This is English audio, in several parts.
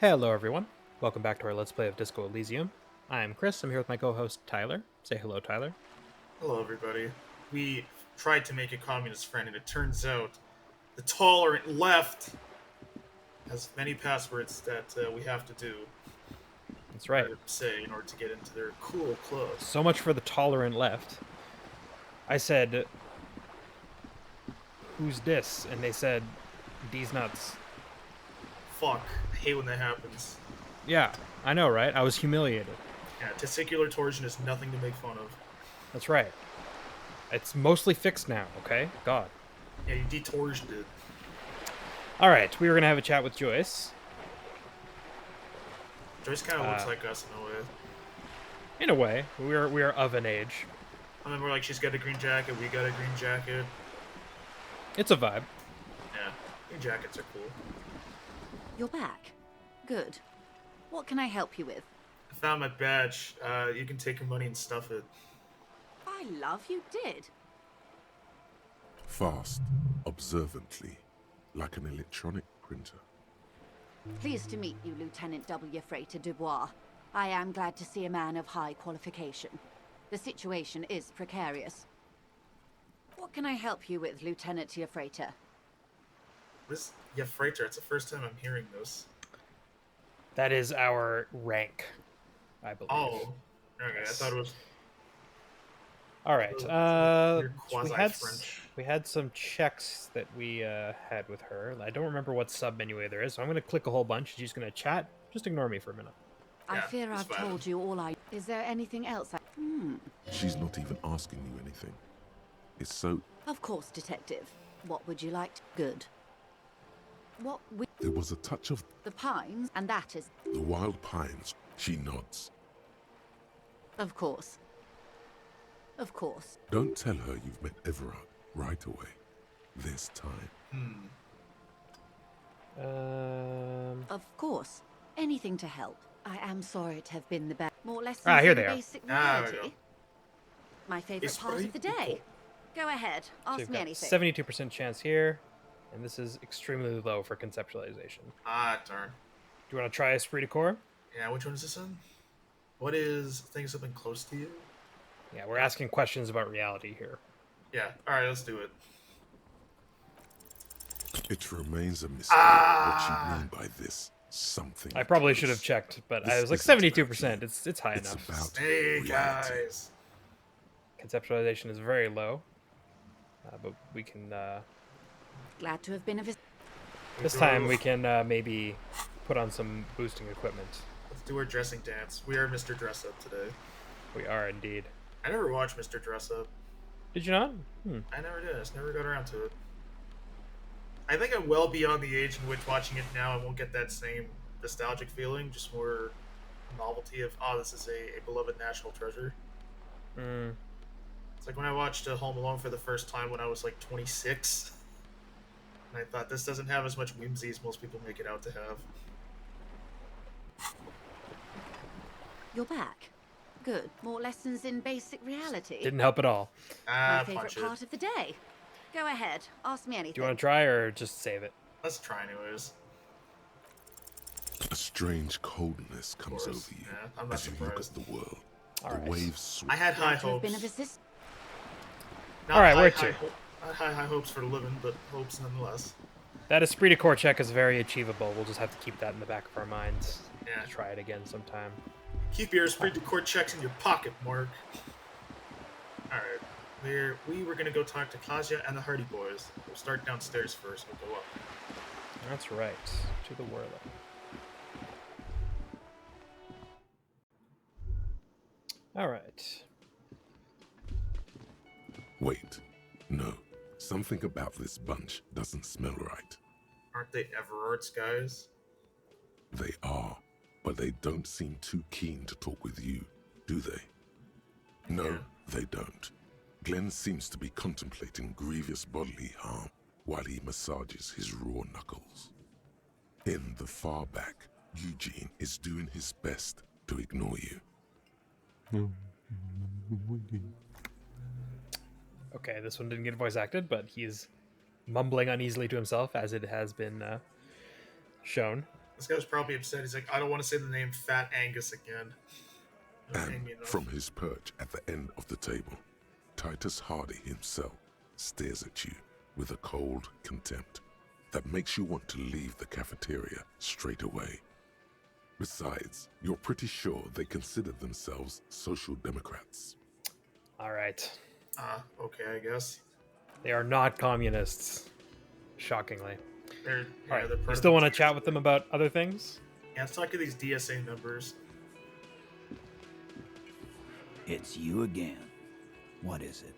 Hello everyone, welcome back to our Let's Play of Disco Elysium. I'm Chris, I'm here with my co-host Tyler. Say hello, Tyler. Hello, everybody. We tried to make a communist friend, and it turns out the tolerant left has many passwords that we have to do, That's right. or say, in order to get into their cool club. So much for the tolerant left. I said, who's this? And they said, D's nuts. Fuck. I hate when that happens. Yeah, I know, right? I was humiliated. Yeah, testicular torsion is nothing to make fun of. That's right. It's mostly fixed now, okay? God. Yeah, you detorsioned it. Alright, we were gonna have a chat with Joyce. Joyce kind of looks like us in a way. In a way, we are of an age. I mean, we're like, she's got a green jacket, we got a green jacket. It's a vibe. Yeah, green jackets are cool. You're back. Good. What can I help you with? I found my badge. You can take your money and stuff it. I love you did. Fast, observantly, like an electronic printer. Pleased to meet you, Lieutenant W. Freighter Dubois. I am glad to see a man of high qualification. The situation is precarious. What can I help you with, Lieutenant Freighter? This, yeah, freighter. It's the first time I'm hearing this. That is our rank, I believe. Oh, okay. Yes. I thought it was. All right. You're We had some checks that we had with her. I don't remember what sub-menu there is, so I'm going to click a whole bunch. She's going to chat. Just ignore me for a minute. I Yeah, fear it's I've fine. told you all I... Is there anything else I... She's not even asking you anything. It's so... Of course, Detective. What would you like to... Good. What we... There was a touch of The Pines, and that is... the wild pines. She nods. Of course. Of course. Don't tell her you've met Everard right away. This time. Of course. Anything to help. I am sorry to have been the best. More lessons Ah, here in they are. basic Ah, there we reality. go. My favorite It's part of the pretty day. Go ahead. So Ask you've me got anything. 72% chance here, and this is extremely low for conceptualization. Ah, darn. Do you want to try Esprit de Corps? Yeah, which one is this in? What is think something close to you? Yeah, we're asking questions about reality here. Yeah. All right, let's do it. It remains a mystery what you mean by this something. I probably close. should have checked, but I This was like isn't about 72%. you. It's high It's enough. about Hey reality. guys. Conceptualization is very low, but we can. Glad to have been of... This time we can maybe put on some boosting equipment. Let's do our dressing dance. We are Mr. Dress Up today. We are indeed. I never watched Mr. Dress Up. Did you not? I never did. I just never got around to it. I think I'm well beyond the age in which watching it now I won't get that same nostalgic feeling, just more novelty of, oh, this is a beloved national treasure. Mm. It's like when I watched Home Alone for the first time when I was like 26. And I thought, this doesn't have as much whimsy as most people make it out to have. You're back. Good. More lessons in basic reality. Didn't help at all. Ah, My favorite punch part it. of the day. Go ahead. Ask me anything. Do you want to try or just save it? Let's try anyways. A strange coldness comes course, over you yeah, I'm not as you look at surprised. the world. All The right. waves sweep. I had high Glad to have been hopes. of assist. Not All right, high, where high to? ho- not high hopes for the living, but hopes nonetheless. That Esprit de Corps check is very achievable. We'll just have to keep that in the back of our minds. Yeah. To try it again sometime. Keep your esprit de corps checks in your pocket, Mark. Alright. We were gonna go talk to Klassje and the Hardy Boys. We'll start downstairs first, we'll go up. That's right. To the whirler. All right. Wait. No. Something about this bunch doesn't smell right. Aren't they Everard's guys? They are, but they don't seem too keen to talk with you, do they? No, Yeah. they don't. Glenn seems to be contemplating grievous bodily harm while he massages his raw knuckles. In the far back, Eugene is doing his best to ignore you. Okay, this one didn't get voice acted, but he's mumbling uneasily to himself as it has been shown. This guy was probably upset. He's like, I don't want to say the name Fat Angus again. Don't pay And me enough. from his perch at the end of the table, Titus Hardy himself stares at you with a cold contempt that makes you want to leave the cafeteria straight away. Besides, you're pretty sure they consider themselves social democrats. All right. Okay, I guess. They are not communists. Shockingly. They're, All yeah, right. they're part You of still the want to DSA. chat with them about other things? Yeah, let's talk to these DSA members. It's you again. What is it?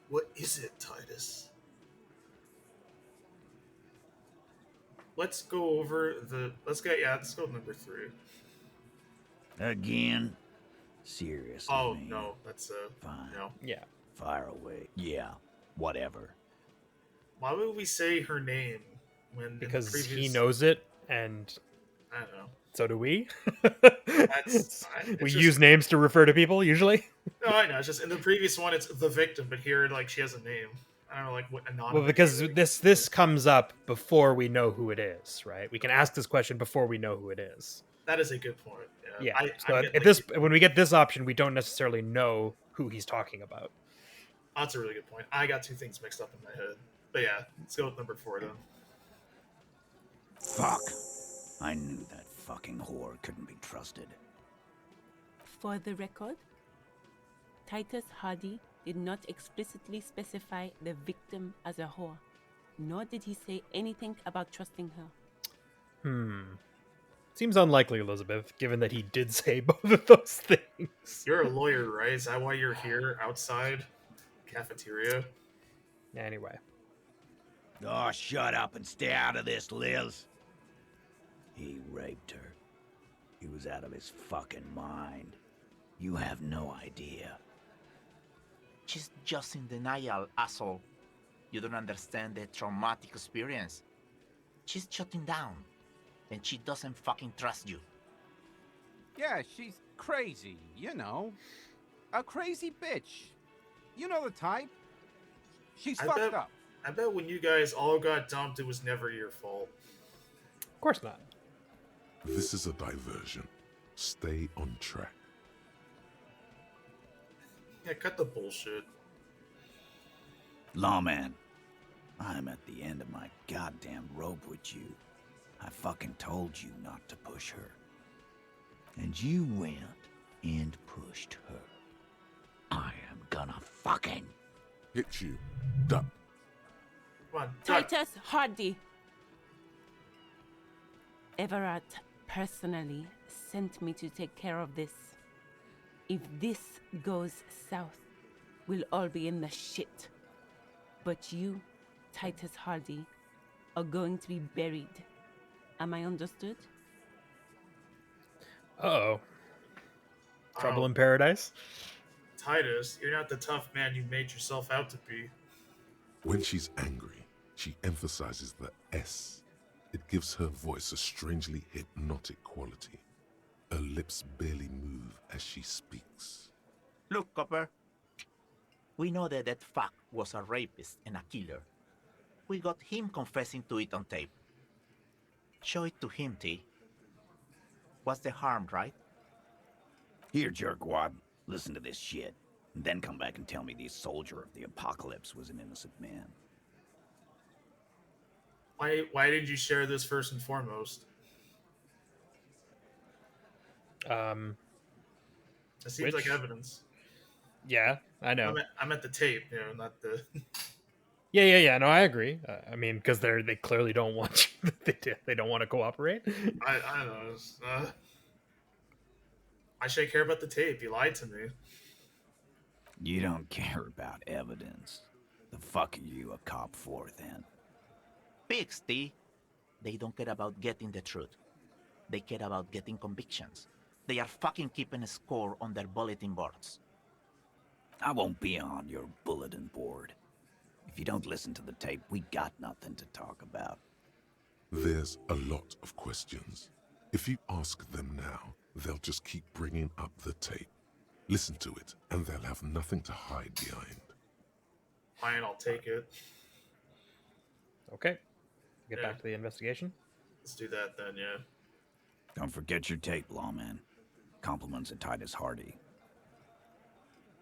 What is it, Titus? Let's go over the. Let's go with number 3. Again? Seriously, Oh man. no, that's Fine. no. Yeah. Fire away. Yeah, whatever. Why would we say her name when in the Because he previous- knows it, and I don't know. so do we. That's fine. We It's use just- names to refer to people, usually. No, I know. It's just in the previous one, it's the victim, but here, like, she has a name. I don't know, like what anonymous. Well, because this comes up before we know who it is, right? We can ask this question before we know who it is. That is a good point. Yeah. Yeah. So I at get, like, this, when we get this option, we don't necessarily know who he's talking about. That's a really good point. I got 2 things mixed up in my head. But yeah, let's go with number 4 then. Fuck. I knew that fucking whore couldn't be trusted. For the record, Titus Hardy did not explicitly specify the victim as a whore, nor did he say anything about trusting her. Seems unlikely, Elizabeth, given that he did say both of those things. You're a lawyer, right? Is that why you're here outside cafeteria? Anyway. Oh, shut up and stay out of this, Liz. He raped her. He was out of his fucking mind. You have no idea. She's just in denial, asshole. You don't understand the traumatic experience. She's shutting down, and she doesn't fucking trust you. Yeah, she's crazy, you know. A crazy bitch. You know the type. She's I fucked bet- up. I bet when you guys all got dumped, it was never your fault. Of course not. This is a diversion. Stay on track. Yeah, cut the bullshit. Lawman, I'm at the end of my goddamn rope with you. I fucking told you not to push her. And you went and pushed her. I am gonna fucking... Hit you. Duck. Come on, duck. Titus Hardy! Everett personally sent me to take care of this. If this goes south, we'll all be in the shit. But you, Titus Hardy, are going to be buried. Am I understood? Uh-oh. Trouble Oh. in paradise? Titus, you're not the tough man you made yourself out to be. When she's angry, she emphasizes the S. It gives her voice a strangely hypnotic quality. Her lips barely move as she speaks. Look, Copper. We know that that fuck was a rapist and a killer. We got him confessing to it on tape. Show it to him, T. What's the harm, right? Here, jerkwad, listen to this shit. And then come back and tell me the soldier of the apocalypse was an innocent man. Why did you share this first and foremost? It seems Which- like evidence. Yeah, I know. I'm at the tape, not the. Yeah. No, I agree. I mean, because they clearly don't want you. They don't want to cooperate. I don't know. I should care about the tape. You lied to me. You don't care about evidence. The fuck are you a cop for, then? Pigs, T. They don't care about getting the truth. They care about getting convictions. They are fucking keeping a score on their bulletin boards. I won't be on your bulletin board. If you don't listen to the tape, we got nothing to talk about. There's a lot of questions. If you ask them now, they'll just keep bringing up the tape. Listen to it, and they'll have nothing to hide behind. Fine, I'll take it. Okay. Get Yeah. back to the investigation. Let's do that then, yeah. Don't forget your tape, lawman. Compliments of Titus Hardy.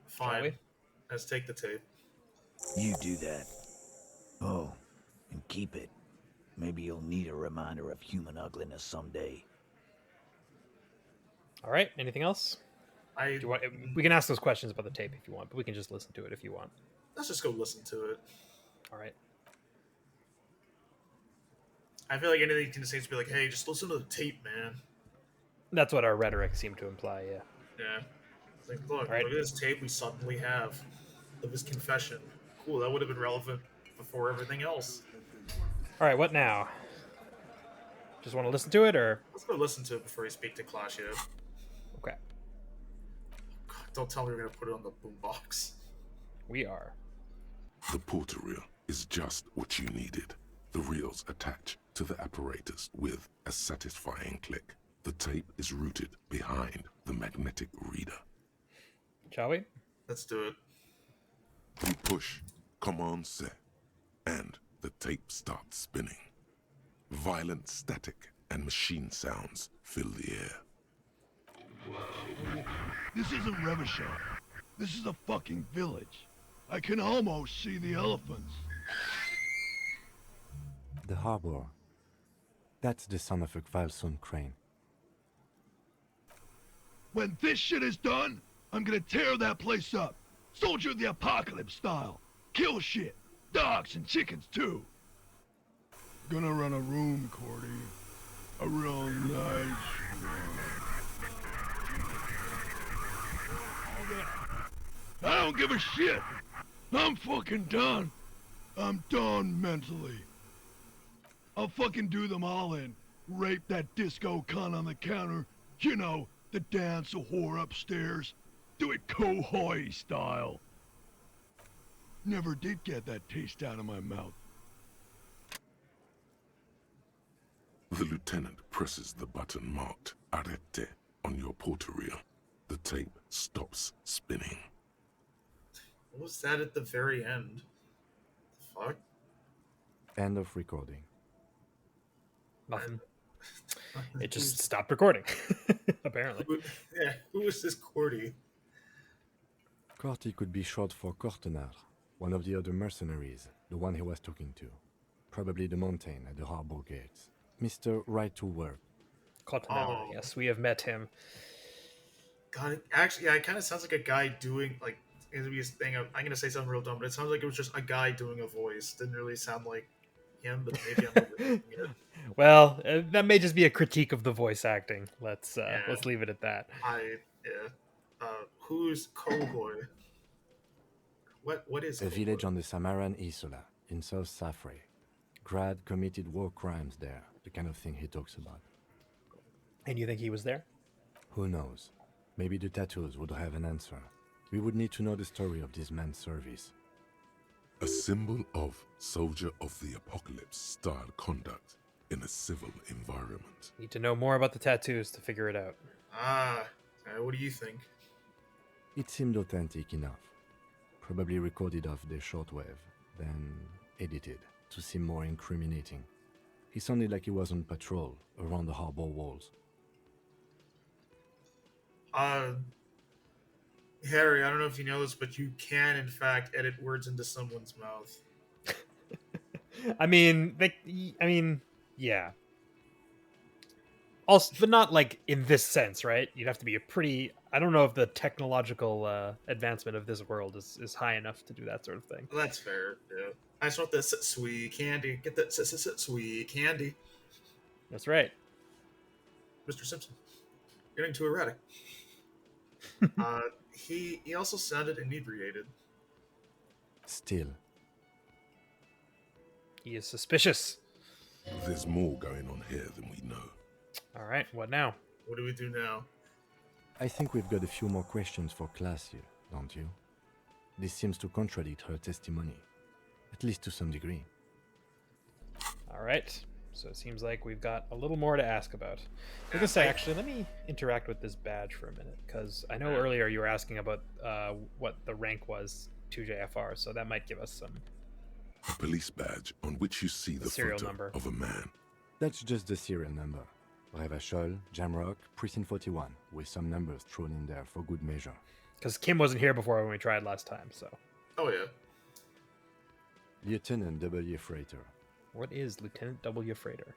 Fine. we? Let's take the tape. You do that. Oh, and keep it. Maybe you'll need a reminder of human ugliness someday. All right. Anything else? I Do you want, we can ask those questions about the tape if you want, but we can just listen to it if you want. Let's just go listen to it. All right. I feel like anything you can say is be like, hey, just listen to the tape, man. That's what our rhetoric seemed to imply. Yeah. Yeah. It's like, look, Right. look at this tape we suddenly have of his confession. Cool, that would have been relevant before everything else. All right. What now? Just want to listen to it, or Let's go listen to it before we speak to Klassje. okay? God, don't tell me we're gonna put it on the boombox. We are. The porter reel is just what you needed. The reels attach to the apparatus with a satisfying click. The tape is routed behind the magnetic reader. Shall we? Let's do it. You push command set, and the tape starts spinning. Violent static and machine sounds fill the air. This isn't Revachol. This is a fucking village. I can almost see the elephants. The harbor. That's the son of a Kvalson crane. When this shit is done, I'm gonna tear that place up. Soldier of the apocalypse style. Kill shit. Dogs and chickens too. Gonna run a room, Cordy. A real nice room. I don't give a shit. I'm fucking done. I'm done mentally. I'll fucking do them all in. Rape that disco cunt on the counter. You know, the dance a whore upstairs. Do it Kohoi style. Never did get that taste out of my mouth. The lieutenant presses the button marked Arete on your porter reel. The tape stops spinning. What was that at the very end? The fuck? End of recording. Nothing. It just stopped recording. Apparently. Who is this Cordy? Corty could be short for Cortenard, one of the other mercenaries, the one he was talking to. Probably the mountain at the harbor gates. Mr. Right to Work. Cottonelle. Oh. Yes, we have met him. God, actually, yeah, it kind of sounds like a guy doing, like, it's gonna be his thing. I'm gonna say something real dumb, but it sounds like it was just a guy doing a voice. Didn't really sound like him, but maybe I'm overthinking it. Well, that may just be a critique of the voice acting. Let's leave it at that. Who's Kohoi? What is A Kohoi? village on the Samaran Isola, in South Safre. Grad committed war crimes there, the kind of thing he talks about. And you think he was there? Who knows? Maybe the tattoos would have an answer. We would need to know the story of this man's service. A symbol of soldier of the apocalypse style conduct in a civil environment. Need to know more about the tattoos to figure it out. What do you think? It seemed authentic enough. Probably recorded off the shortwave, then edited to seem more incriminating. He sounded like he was on patrol around the harbor walls. Harry, I don't know if you know this, but you can, in fact, edit words into someone's mouth. Yeah. Also, but not like in this sense, right? You'd have to be a pretty. I don't know if the technological advancement of this world is high enough to do that sort of thing. Well, that's fair, yeah. I just want this sweet candy. Get that sweet candy. That's right. Mr. Simpson. Getting too erratic. He also sounded inebriated. Still. He is suspicious. There's more going on here than we know. All right, what now? What do we do now? I think we've got a few more questions for Klassje, don't you? This seems to contradict her testimony, at least to some degree. All right. So it seems like we've got a little more to ask about. I was gonna say, actually, let me interact with this badge for a minute, because I know earlier you were asking about what the rank was to JFR, so that might give us some A police badge on which you see the serial photo number. of a man. That's just the serial number. Revachol, Jamrock, Precinct 41, with some numbers thrown in there for good measure. Because Kim wasn't here before when we tried last time, so. Oh yeah. Lieutenant W. Freighter. What is Lieutenant W. Freighter?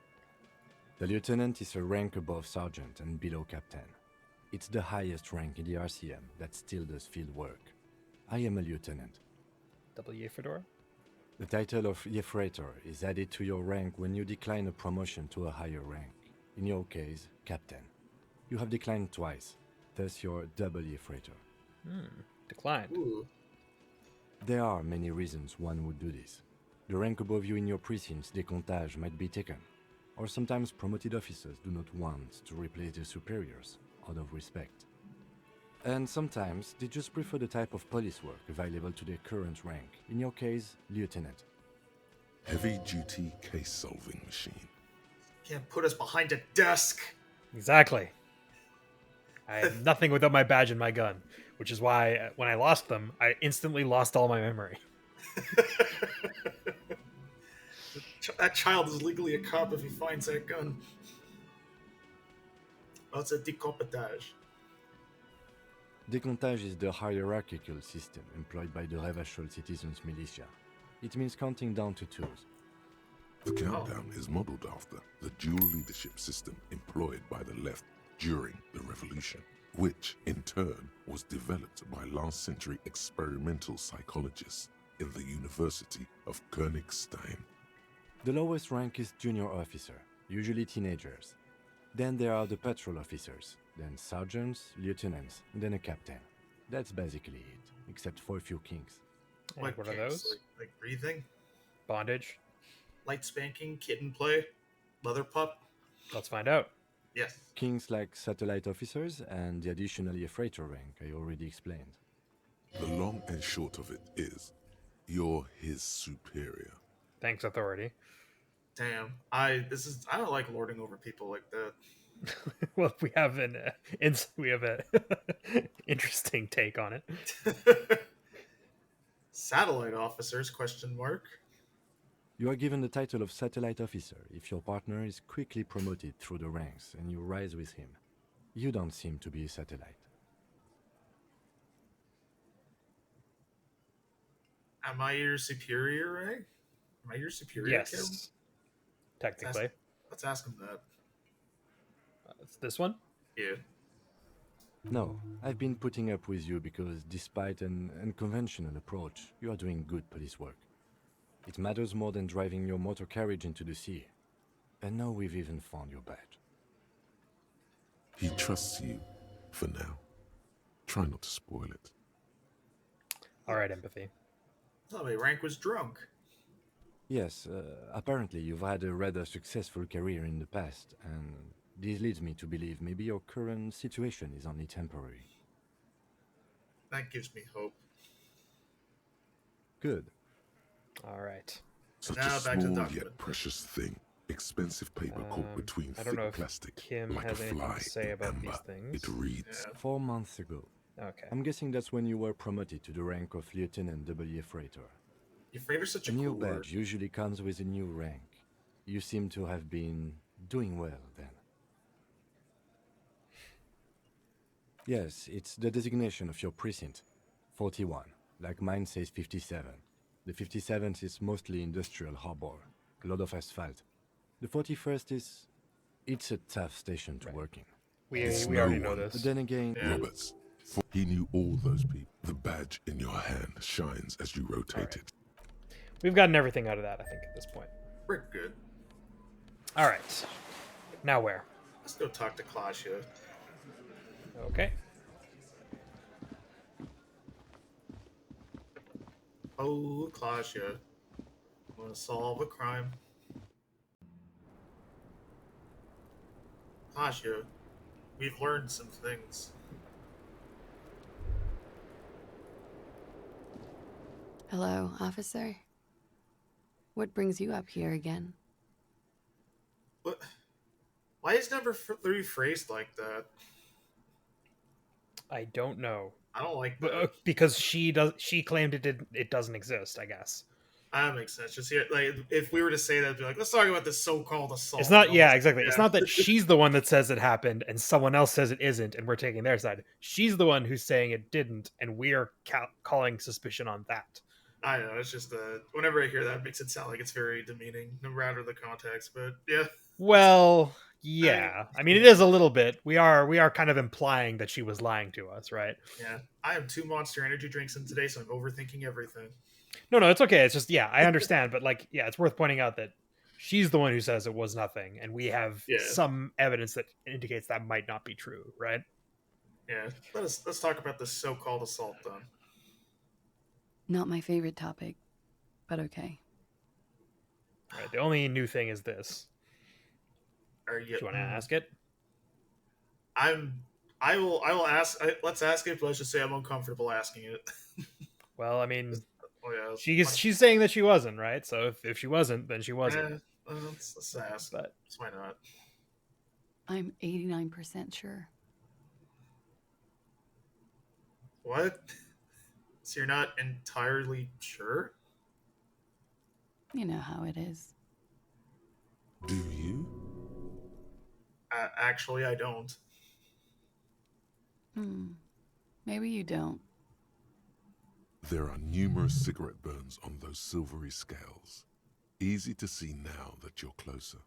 The lieutenant is a rank above sergeant and below captain. It's the highest rank in the RCM that still does field work. I am a lieutenant. W. Fedora? The title of Freighter is added to your rank when you decline a promotion to a higher rank. In your case, captain. You have declined twice, thus you're W. Freighter. Declined. Ooh. There are many reasons one would do this. The rank above you in your precinct's decontage might be taken, or sometimes promoted officers do not want to replace their superiors out of respect. And sometimes they just prefer the type of police work available to their current rank, in your case, lieutenant. Heavy-duty case-solving machine. Can't put us behind a desk. Exactly. I have nothing without my badge and my gun, which is why when I lost them, I instantly lost all my memory. That child is legally a cop if he finds that gun. Oh, it's a decomptage. Decontage is the hierarchical system employed by the Revachol citizens militia. It means counting down to twos. The countdown is modeled after the dual leadership system employed by the left during the revolution, which in turn was developed by last century experimental psychologists in the University of Königstein. The lowest rank is junior officer, usually teenagers. Then there are the patrol officers, then sergeants, lieutenants, and then a captain. That's basically it, except for a few kings. And Like what are kinks, those? Like breathing, Bondage. light spanking, kitten play, leather pup. Let's find out. Yes. Kings like satellite officers and the additionally a freighter rank I already explained. The long and short of it is, you're his superior. Thanks, authority. Damn. I don't like lording over people like that. Well, we have an interesting take on it. Satellite officers? Question mark. You are given the title of satellite officer if your partner is quickly promoted through the ranks and you rise with him. You don't seem to be a satellite. Am I your superior, Ray? Am I your superior, Kim? Yes. Technically. Let's ask him that. It's this one? Yeah. No, I've been putting up with you because despite an unconventional approach, you are doing good police work. It matters more than driving your motor carriage into the sea. And now we've even found your badge. He trusts you for now. Try not to spoil it. All right, empathy. Oh, my rank was drunk. Yes, apparently you've had a rather successful career in the past, and this leads me to believe maybe your current situation is only temporary. That gives me hope. Good. All right. Such Now a back to small document. yet precious thing. Expensive paper caught between I don't know thick if plastic, Kim like a has anything fly to say in about amber. these things. It reads, Yeah. 4 months ago. Okay. I'm guessing that's when you were promoted to the rank of Lieutenant W. Freighter. Your freighter's such A a new cool word. badge usually comes with a new rank. You seem to have been doing well then. Yes, it's the designation of your precinct. 41. Like mine says 57. The 57th is mostly industrial harbor. A lot of asphalt. The 41st is... It's a tough station to work in. We It's already no know one. this. But then again... Roberts. For he knew all those people. The badge in your hand shines as you rotate it. We've gotten everything out of that, I think, at this point. We're good. All right. Now where? Let's go talk to Klassje. Okay. Oh, Klassje. Want to solve a crime. Klassje, we've learned some things. Hello, officer. What brings you up here again? What? Why is number 3 phrased like that? I don't know. I don't like that. Because she claimed it doesn't exist, I guess. That makes sense. Just here, like, if we were to say that, be like, let's talk about this so-called assault. It's not, yeah, Almost- exactly. yeah. It's not that she's the one that says it happened and someone else says it isn't, and we're taking their side. She's the one who's saying it didn't, and we are calling suspicion on that. I know. It's just whenever I hear that, it makes it sound like it's very demeaning, no matter the context. But yeah, Well, yeah. I mean, it is a little bit. We are kind of implying that she was lying to us, right? yeah. I have 2 Monster Energy drinks in today, so I'm overthinking everything. No, it's okay. It's just, yeah, I understand, but like, yeah, it's worth pointing out that she's the one who says it was nothing, and we have Yeah. some evidence that indicates that might not be true, right? Yeah. Let's talk about this so-called assault then. Not my favorite topic, but okay. Right. The only new thing is this. Are you? Do you want to ask it? I will ask. Let's ask it. But let's just say I'm uncomfortable asking it. Well, I mean, Oh yeah. she's saying that she wasn't, right? So if she wasn't, then she wasn't. Let's ask. But Why not? I'm 89% sure. What? So you're not entirely sure? You know how it is. Do you? Actually, I don't. Maybe you don't. There are numerous cigarette burns on those silvery scales. Easy to see now that you're closer.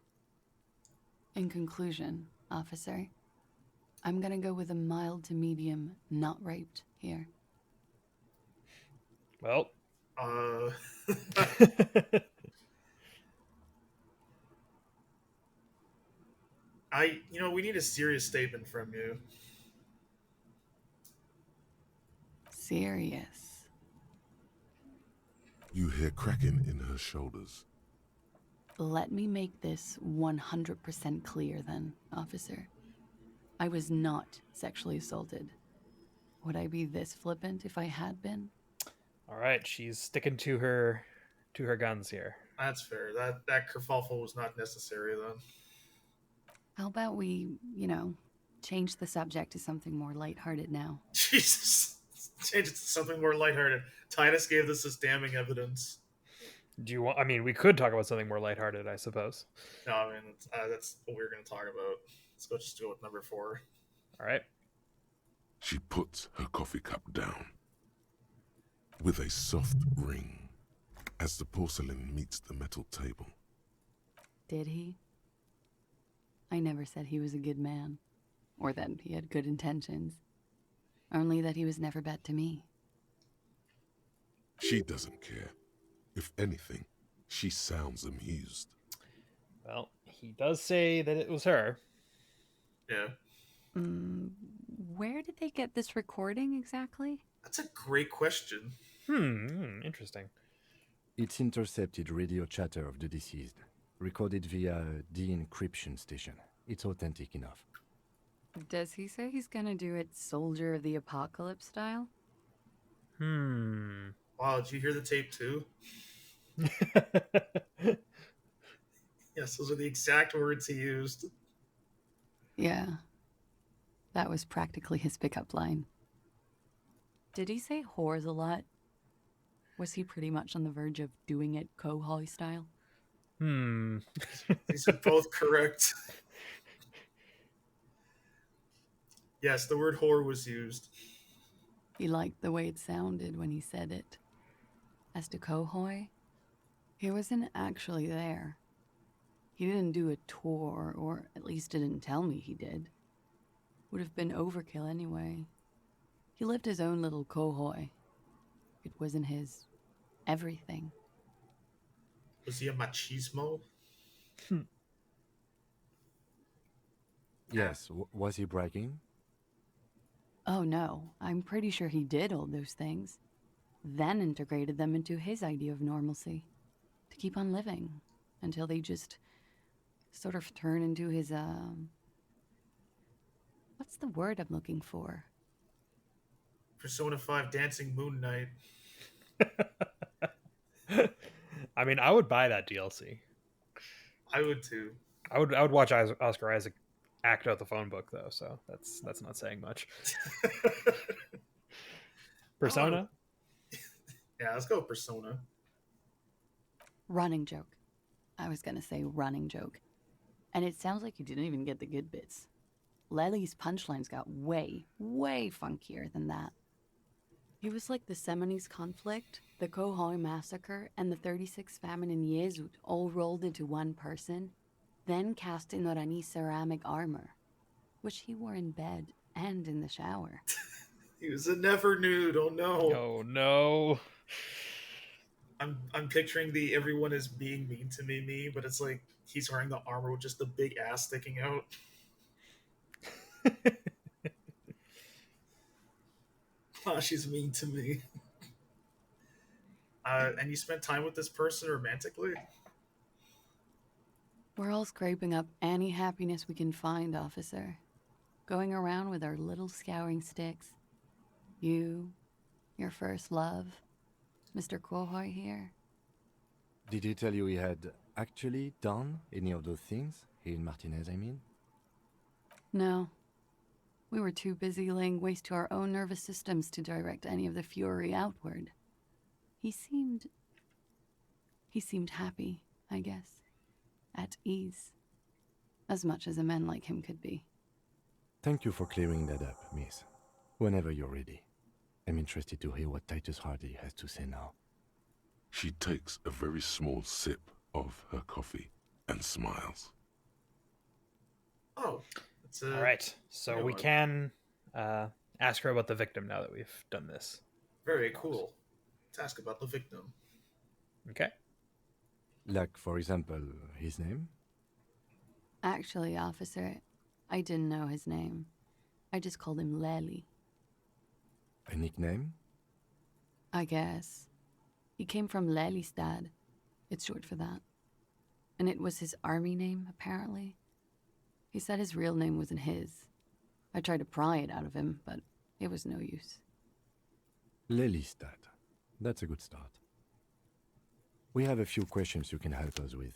In conclusion, officer, I'm gonna go with a mild to medium not raped here. well, we need a serious statement from you. Serious. You hear cracking in her shoulders. Let me make this 100% clear then, officer. I was not sexually assaulted. Would I be this flippant if I had been? all right, she's sticking to her guns here. That's fair. That kerfuffle was not necessary then. How about we, change the subject to something more lighthearted now? Jesus. Change it to something more lighthearted. Titus gave this as damning evidence. Do you want? I mean, we could talk about something more lighthearted, I suppose. No, I mean, that's what we were going to talk about. Let's go with number 4. All right. She puts her coffee cup down with a soft ring as the porcelain meets the metal table. Did he? I never said he was a good man, or that he had good intentions. Only that he was never bad to me. She doesn't care. If anything, she sounds amused. Well, he does say that it was her. Yeah. Where did they get this recording exactly? That's a great question. Interesting. It's intercepted radio chatter of the deceased, recorded via a de-encryption station. It's authentic enough. Does he say he's gonna do it Soldier of the Apocalypse style? Wow, did you hear the tape too? Yes, those are the exact words he used. Yeah. That was practically his pickup line. Did he say whores a lot? Was he pretty much on the verge of doing it Kohoi style? These are both correct. Yes, the word whore was used. He liked the way it sounded when he said it. As to Kohoi, he wasn't actually there. He didn't do a tour, or at least didn't tell me he did. Would have been overkill anyway. He lived his own little Kohoi. It wasn't his everything. Was he a machismo? Yes, was he bragging? Oh no, I'm pretty sure he did all those things. Then integrated them into his idea of normalcy. To keep on living. Until they just sort of turn into his, what's the word I'm looking for? Persona 5 Dancing Moon Knight. I mean, I would buy that DLC. I would too. I would watch Oscar Isaac act out the phone book though, so that's not saying much. Persona? Yeah, let's go with Persona. Running joke. I was gonna say running joke. And it sounds like you didn't even get the good bits. Lely's punchlines got way, way funkier than that. He was like the Seminoles conflict, the Kohoi massacre, and the 36 famine in Yezut all rolled into one person, then cast in Orani ceramic armor, which he wore in bed and in the shower. He was a never nude. Oh no. Oh no. I'm picturing the everyone is being mean to me meme, but it's like he's wearing the armor with just the big ass sticking out. Oh, she's mean to me. And you spent time with this person romantically? We're all scraping up any happiness we can find, officer. Going around with our little scouring sticks. You, your first love, Mr. Kohoi here. Did he tell you he had actually done any of those things? He and Martinez, I mean? No. We were too busy laying waste to our own nervous systems to direct any of the fury outward. He seemed happy, I guess. At ease. As much as a man like him could be. Thank you for clearing that up, miss. Whenever you're ready. I'm interested to hear what Titus Hardy has to say now. She takes a very small sip of her coffee and smiles. Oh. All right. So we can ask her about the victim now that we've done this. Very cool. Let's ask about the victim. Okay. Like, for example, his name? Actually, officer, I didn't know his name. I just called him Lely. A nickname? I guess. He came from Lelystad. It's short for that. And it was his army name, apparently. He said his real name wasn't his. I tried to pry it out of him, but it was no use. Lelystad. That's a good start. We have a few questions you can help us with.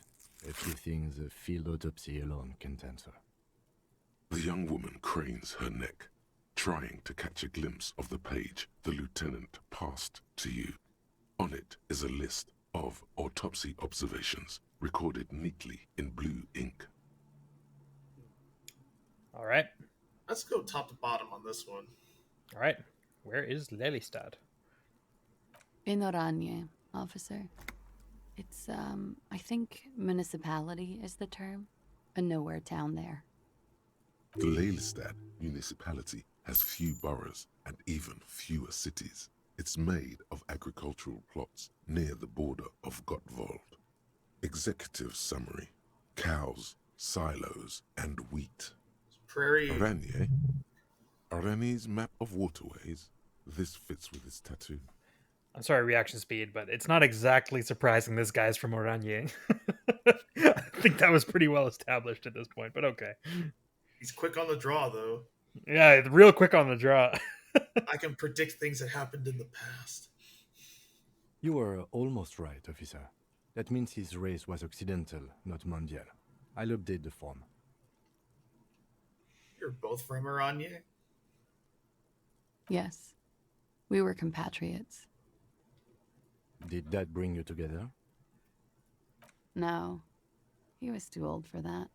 A few things a field autopsy alone can't answer. The young woman cranes her neck, trying to catch a glimpse of the page the lieutenant passed to you. On it is a list of autopsy observations recorded neatly in blue ink. All right. Let's go top to bottom on this one. All right. Where is Lelystad? In Oranje, officer. It's, I think municipality is the term. A nowhere town there. The Lelystad municipality has few boroughs and even fewer cities. It's made of agricultural plots near the border of Gottwald. Executive summary: cows, silos, and wheat. Prairie. Oranje? Oranje's map of waterways? This fits with his tattoo. I'm sorry, reaction speed, but it's not exactly surprising this guy's from Oranje. I think that was pretty well established at this point, but okay. He's quick on the draw, though. Yeah, real quick on the draw. I can predict things that happened in the past. You were almost right, officer. That means his race was occidental, not mondial. I'll update the form. You're both from Oranje? Yes. We were compatriots. Did that bring you together? No. He was too old for that.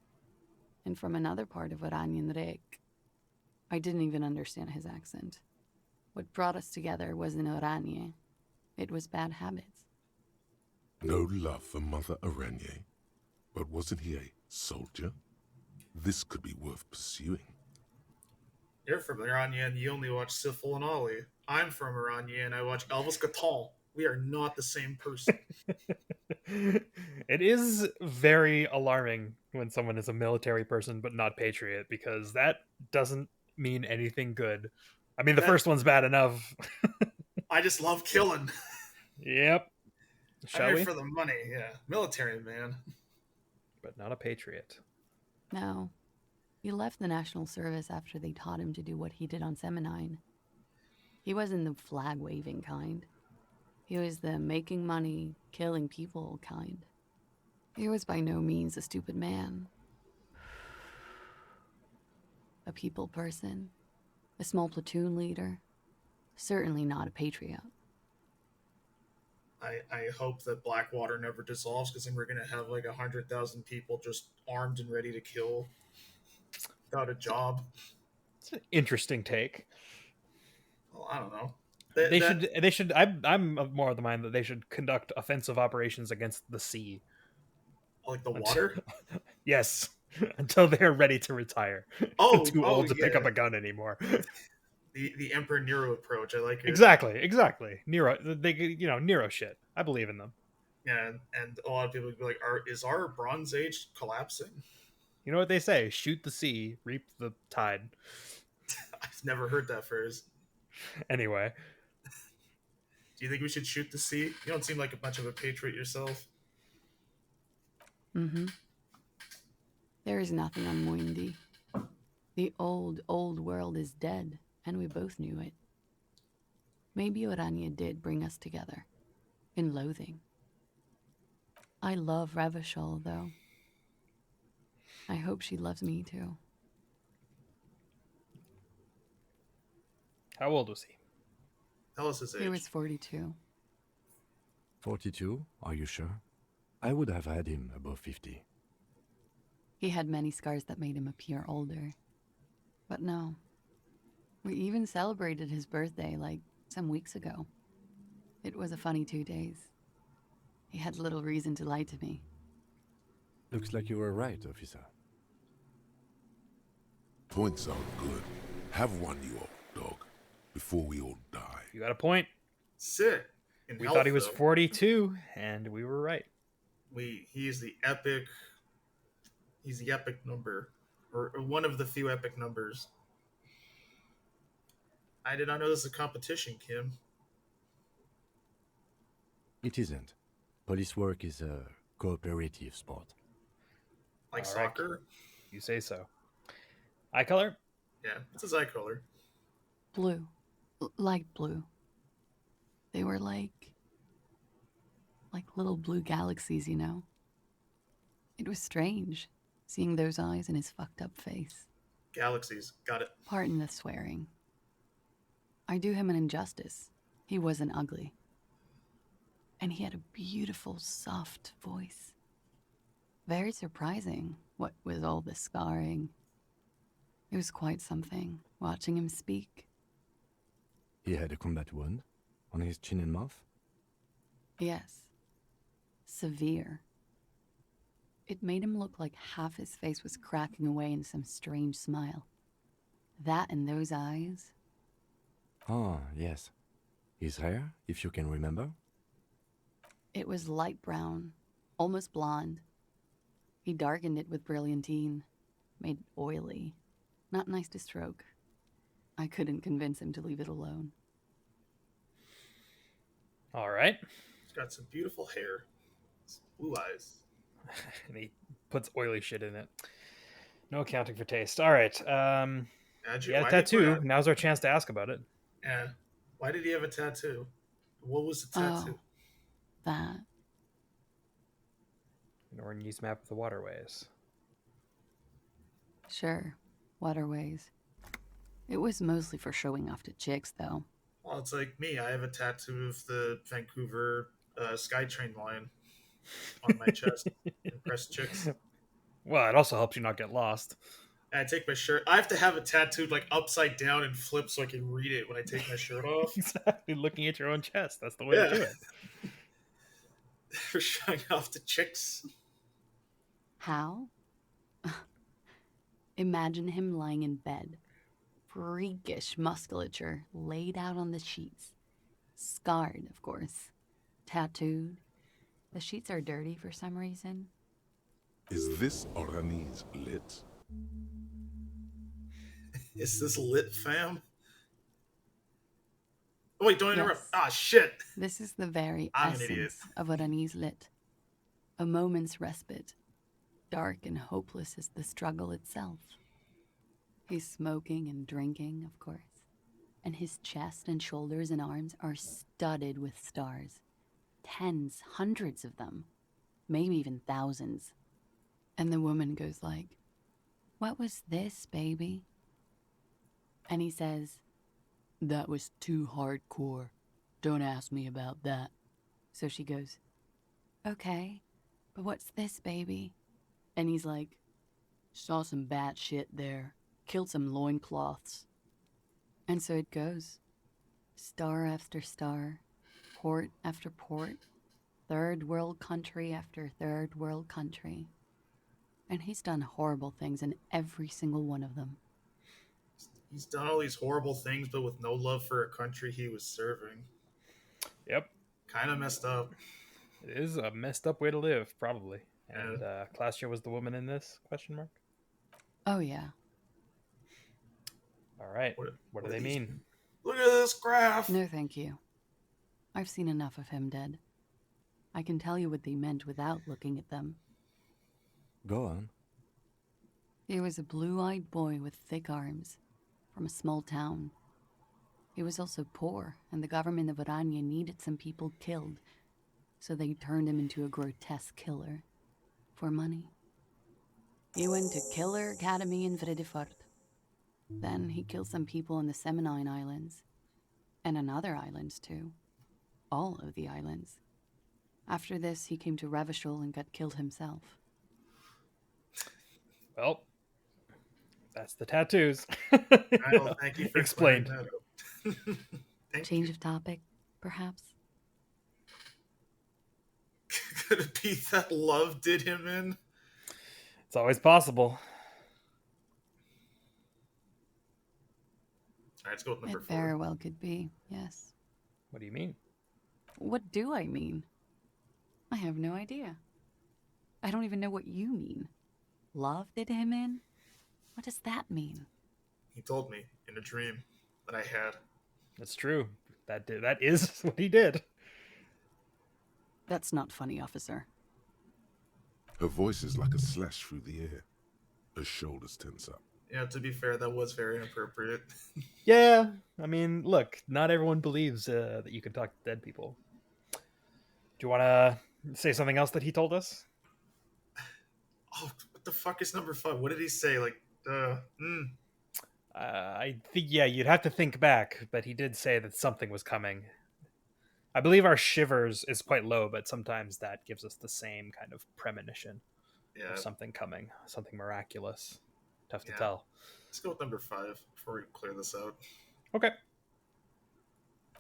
And from another part of Oranjenrek. I didn't even understand his accent. What brought us together wasn't Oranje. It was bad habits. No love for Mother Oranje. But wasn't he a soldier? This could be worth pursuing. You're from Oranje and you only watch Sifil and Ollie. I'm from Oranje and I watch Elvis Catal. We are not the same person. It is very alarming when someone is a military person but not patriot, because that doesn't mean anything good. I mean, the first one's bad enough. I just love killing. Yep. Shall I'm we? here for the money, yeah. Military man. But not a patriot. No. He left the National Service after they taught him to do what he did on Seminine. He wasn't the flag-waving kind. He was the making money, killing people kind. He was by no means a stupid man. A people person. A small platoon leader. Certainly not a patriot. I hope that Blackwater never dissolves, because then we're gonna have like 100,000 people just armed and ready to kill without a job. It's an interesting take. Well, I don't know. They should. I'm of more of the mind that they should conduct offensive operations against the sea. Like the water. Yes, until they're ready to retire. Oh, Too oh old to pick yeah. up a gun anymore. The Emperor Nero approach. I like it. Exactly. Nero, Nero shit. I believe in them. Yeah, and a lot of people would be like, "Is our Bronze Age collapsing?" You know what they say? Shoot the sea, reap the tide. I've never heard that phrase. Anyway, Do you think we should shoot the sea? You don't seem like a much of a patriot yourself. Mm-hmm. There is nothing on Muindi. The old world is dead, and we both knew it. Maybe Orania did bring us together, in loathing. I love Revachol, though. I hope she loves me, too. how old was he? Tell us his age. He was 42. 42? Are you sure? I would have had him above 50. He had many scars that made him appear older. But no. We even celebrated his birthday, like, some weeks ago. It was a funny 2 days. He had little reason to lie to me. Looks like you were right, officer. Points are good. Have one, you old dog, before we all die. You got a point. Sick. We thought he was 42, and we were right. He's the epic. He's the epic number, or one of the few epic numbers. I did not know this was a competition, Kim. It isn't. Police work is a cooperative sport. Like All right. soccer? You say so. Eye color? Yeah, it's his eye color. Blue. Light blue. They were like little blue galaxies, you know? It was strange, seeing those eyes in his fucked up face. Galaxies. Got it. Pardon the swearing. I do him an injustice. He wasn't ugly. And he had a beautiful, soft voice. Very surprising, what with all the scarring. It was quite something, watching him speak. He had a combat wound on his chin and mouth. Yes. Severe. It made him look like half his face was cracking away in some strange smile. That and those eyes. Ah, yes. His hair, if you can remember. It was light brown, almost blonde. He darkened it with brilliantine, made it oily. Not nice to stroke. I couldn't convince him to leave it alone. All right. He's got some beautiful hair. Some blue eyes. And he puts oily shit in it. No accounting for taste. All right. How'd He you- had a why did you tattoo. put Now's our chance to ask about it. Yeah. Why did he have a tattoo? What was the tattoo? That. An orange map of the waterways. Sure. Waterways. It was mostly for showing off to chicks, though. Well, it's like me. I have a tattoo of the Vancouver SkyTrain line on my chest. Impress chicks. Well, it also helps you not get lost. And I take my shirt. I have to have it tattooed like upside down and flip so I can read it when I take my shirt off. Exactly. Looking at your own chest. That's the way to do it. For showing off to chicks. How? Imagine him lying in bed. Freakish musculature laid out on the sheets. Scarred, of course. Tattooed. The sheets are dirty for some reason. Is this Orani's lit? Is this lit, fam? Oh, wait, don't interrupt. Yes. Ah, shit. This is the very I'm an idiot. essence of what Annie's lit. A moment's respite. Dark and hopeless as the struggle itself. He's smoking and drinking, of course. And his chest and shoulders and arms are studded with stars. Tens, hundreds of them. Maybe even thousands. And the woman goes like, "What was this, baby?" And he says, "That was too hardcore. Don't ask me about that." So she goes, okay, but what's this, baby? And he's like, saw some bad shit there. Killed some loincloths. And so it goes. Star after star. Port after port. Third world country after third world country. And he's done horrible things in every single one of them. He's done all these horrible things, but with no love for a country he was serving. Yep. Kind of messed up. It is a messed up way to live, probably. And Yeah. Klassje was the woman in this, question mark? Oh, yeah. All right. What do they mean? Look at this graph! No, thank you. I've seen enough of him dead. I can tell you what they meant without looking at them. Go on. He was a blue-eyed boy with thick arms, from a small town. He was also poor, and the government of Oranje needed some people killed, so they turned him into a grotesque killer. For money. He went to Killer Academy in Vredefort. Then he killed some people in the Semenine Islands. And on other islands, too. All of the islands. After this, he came to Revachol and got killed himself. Well, that's the tattoos. Well, thank you for Explained. Change of topic, perhaps? Could it be that love did him in? It's always possible. Alright, let's go with number It 4. very well could be, yes. What do you mean? What do I mean? I have no idea. I don't even know what you mean. Love did him in? What does that mean? He told me in a dream that I had. That's true. That is what he did. That's not funny, officer. Her voice is like a slash through the air. Her shoulders tense up. Yeah, to be fair, that was very inappropriate. Yeah, I mean, look, not everyone believes that you can talk to dead people. Do you want to say something else that he told us? Oh, what the fuck is number 5? What did he say? Like, I think, yeah, you'd have to think back, but he did say that something was coming. I believe our shivers is quite low, but sometimes that gives us the same kind of premonition of something coming, something miraculous. Tough to tell. Let's go with number 5 before we clear this out. Okay.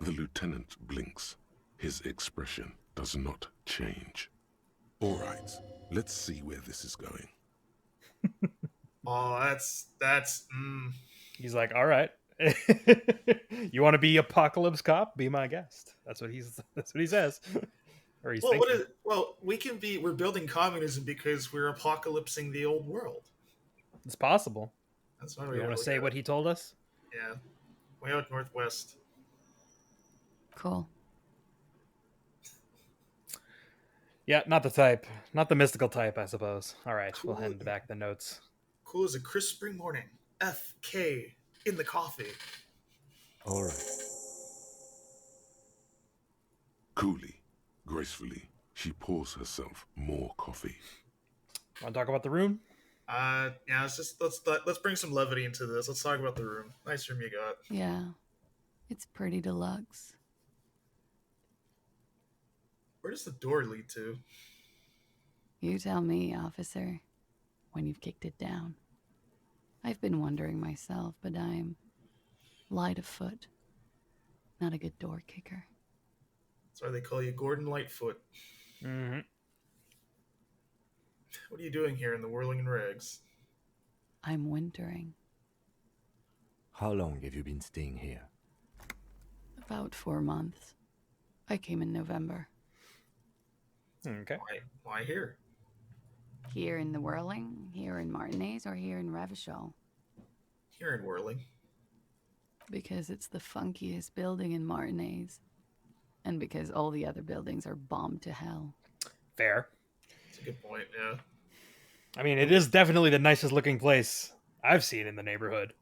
The lieutenant blinks. His expression does not change. All right, let's see where this is going. Oh, that's. He's like, all right. You want to be apocalypse cop? Be my guest. That's what he says. Or he's thinking. We're building communism because we're apocalypsing the old world. It's possible. That's why we want to say what he told us. Yeah, way out northwest. Cool. Yeah, not the type. Not the mystical type, I suppose. All right, Cool. We'll hand back the notes. Cool as a crisp spring morning. FK in the coffee. All right. Coolly, gracefully, she pours herself more coffee. Want to talk about the room? Yeah. Let's bring some levity into this. Let's talk about the room. Nice room you got. Yeah. It's pretty deluxe. Where does the door lead to? You tell me, officer, when you've kicked it down. I've been wondering myself, but I'm light of foot. Not a good door kicker. That's why they call you Gordon Lightfoot. Mm-hmm. What are you doing here in the whirling in rags? I'm wintering. How long have you been staying here? About 4 months. I came in November. Okay. Why here? Here in the Whirling, here in Martinez, or here in Revachol? Here in Whirling. Because it's the funkiest building in Martinez. And because all the other buildings are bombed to hell. Fair. That's a good point, yeah. I mean, it is definitely the nicest looking place I've seen in the neighborhood.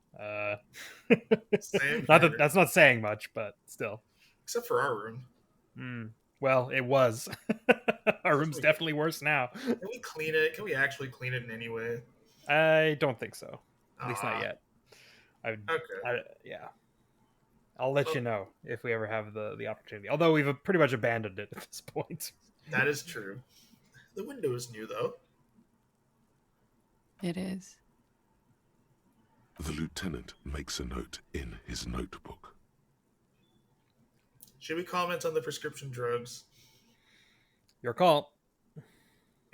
Same not here. that that's not saying much, but still. Except for our room. Well, it was. Our room's definitely worse now. Can we clean it? Can we actually clean it in any way? I don't think so. At least not yet. Okay. Yeah. I'll let you know if we ever have the opportunity. Although we've pretty much abandoned it at this point. That is true. The window is new, though. It is. The lieutenant makes a note in his notebook. Should we comment on the prescription drugs? Your call. You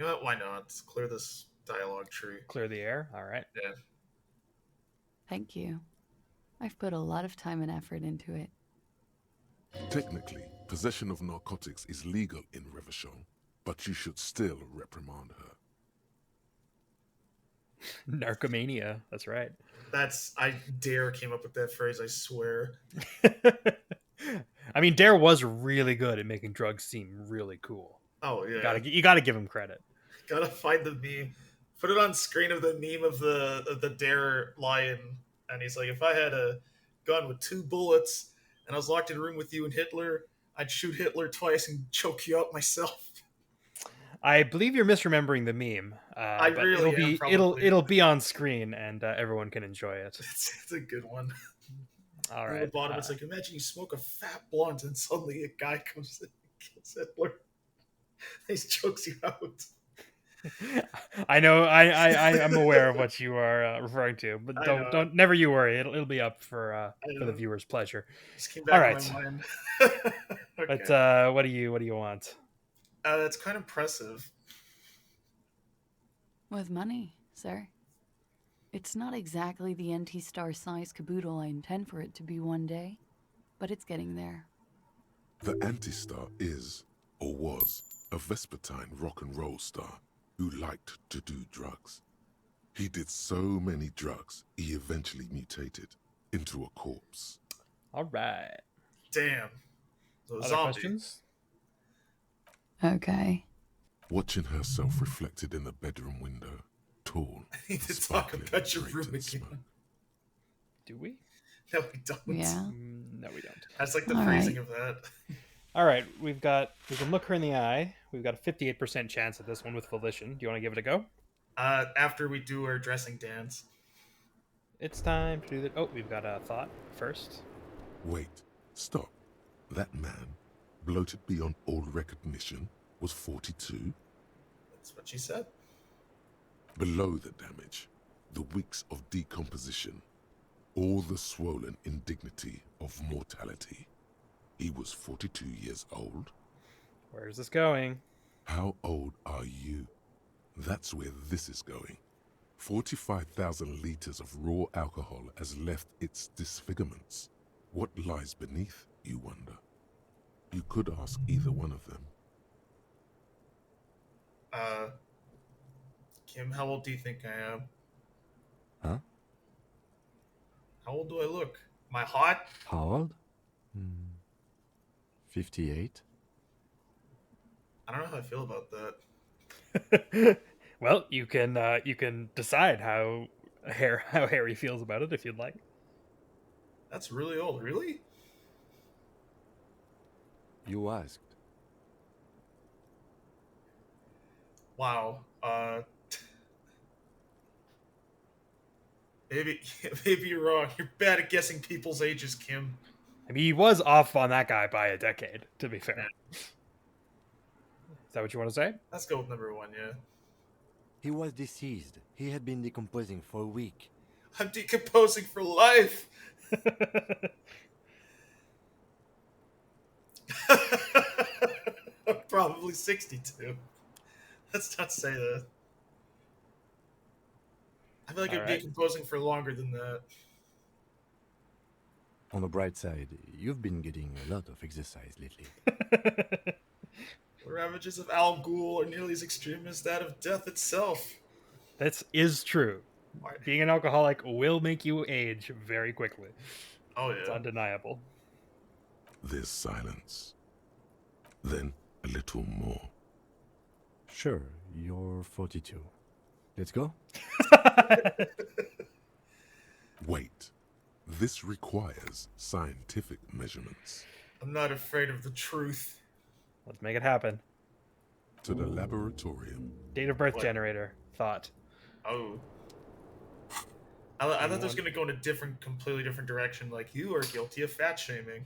know what? Why not? Let's clear this dialogue tree. Clear the air. All right. Yeah. Thank you. I've put a lot of time and effort into it. Technically, possession of narcotics is legal in Revachol, but you should still reprimand her. Narcomania. That's right. I dare came up with that phrase, I swear. I mean, Dare was really good at making drugs seem really cool. Oh, yeah. You gotta give him credit. Gotta find the meme. Put it on screen of the meme of the Dare lion. And he's like, if I had a gun with 2 bullets and I was locked in a room with you and Hitler, I'd shoot Hitler twice and choke you out myself. I believe you're misremembering the meme. I but really it'll am, be probably. it'll be on screen and everyone can enjoy it. It's a good one. All At right. the bottom, it's like, imagine you smoke a fat blunt and suddenly a guy comes in and kills Hitler. He chokes you out. I know. I'm aware of what you are referring to, but don't never you worry. It'll be up for the viewers' pleasure. Just came back All right. in my mind. Okay. But what do you want? It's kind of impressive. With money, sir. It's not exactly the NT-star size caboodle I intend for it to be one day, but it's getting there. The Anti-Star is, or was, a Vespertine rock and roll star who liked to do drugs. He did so many drugs, he eventually mutated into a corpse. All right. Damn. Those Other zombies. questions? Okay. Watching herself reflected in the bedroom window, tall, I need to talk sparkling about your with room grated again. smoke. Do we? No, we don't. Yeah. No, we don't. That's like the All phrasing right. of that. All right. We can look her in the eye. We've got a 58% chance at this one with volition. Do you want to give it a go? After we do our dressing dance. It's time to do that. Oh, we've got a thought first. Wait, stop. That man, bloated beyond all recognition, was 42? That's what she said. Below the damage, the weeks of decomposition, all the swollen indignity of mortality. He was 42 years old? Where's this going? How old are you? That's where this is going. 45,000 liters of raw alcohol has left its disfigurements. What lies beneath, you wonder? You could ask either one of them. Kim, how old do you think I am? Huh? How old do I look? Am I hot? How old? 58. I don't know how I feel about that. Well, you can decide how Harry feels about it if you'd like. That's really old. Really? You asked. Wow. Maybe you're wrong. You're bad at guessing people's ages, Kim. I mean, he was off on that guy by a decade, to be fair. Is that what you want to say? Let's go with number 1, yeah. He was deceased. He had been decomposing for a week. I'm decomposing for life. I'm probably 62. Let's not say that. I feel like I'm decomposing for longer than that. On the bright side, you've been getting a lot of exercise lately. The ravages of Al Ghul are nearly as extreme as that of death itself. That is true. Being an alcoholic will make you age very quickly. Oh, yeah. It's undeniable. There's silence. Then a little more. Sure, you're 42. Let's go? Wait. This requires scientific measurements. I'm not afraid of the truth. Let's make it happen. To the laboratorium. Date of birth generator. Thought. Oh. I thought this was going to go in a completely different direction. Like, you are guilty of fat shaming.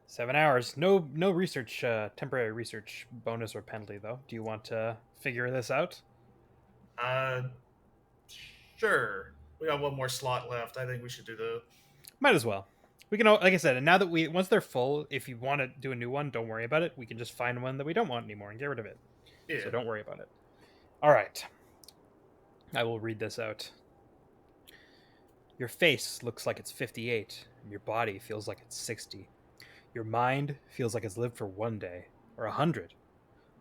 7 hours. No research, temporary research bonus or penalty, though. Do you want to figure this out? Sure. We got one more slot left. I think we should do the... Might as well. We can, like I said, and now that once they're full, if you want to do a new one, don't worry about it. We can just find one that we don't want anymore and get rid of it. Yeah. So don't worry about it. All right. I will read this out. Your face looks like it's 58, and your body feels like it's 60. Your mind feels like it's lived for 1 day, or 100.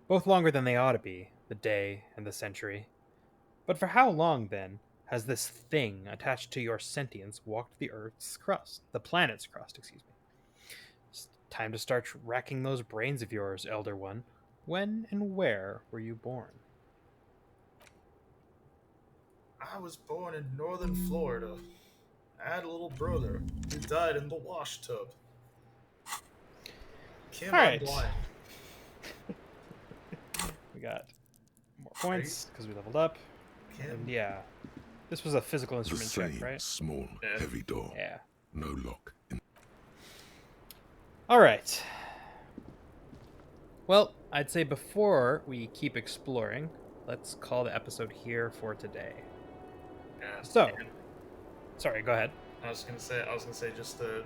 Both longer than they ought to be, the day and the century. But for how long, then, has this thing attached to your sentience walked the planet's crust, excuse me? It's time to start racking those brains of yours, Elder One. When and where were you born? I was born in northern Florida. I had a little brother who died in the wash tub. Kim, all I'm right. blind. We got more points because we leveled up. Kim. And yeah, this was a physical The instrument same check, right? small, Yeah. heavy door. Yeah. No lock. All right. Well, I'd say before we keep exploring, let's call the episode here for today. Yeah. So- and Sorry, go ahead. I was gonna say just the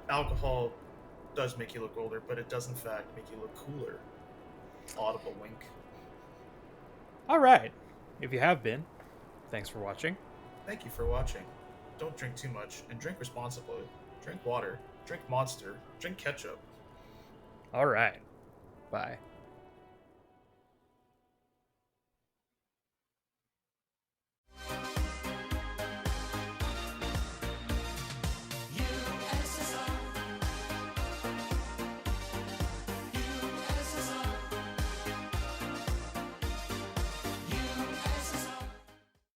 alcohol does make you look older, but it does in fact make you look cooler. Audible wink. All right. If you have been, thanks for watching. Thank you for watching. Don't drink too much and drink responsibly. Drink water. Drink Monster. Drink ketchup. All right. Bye.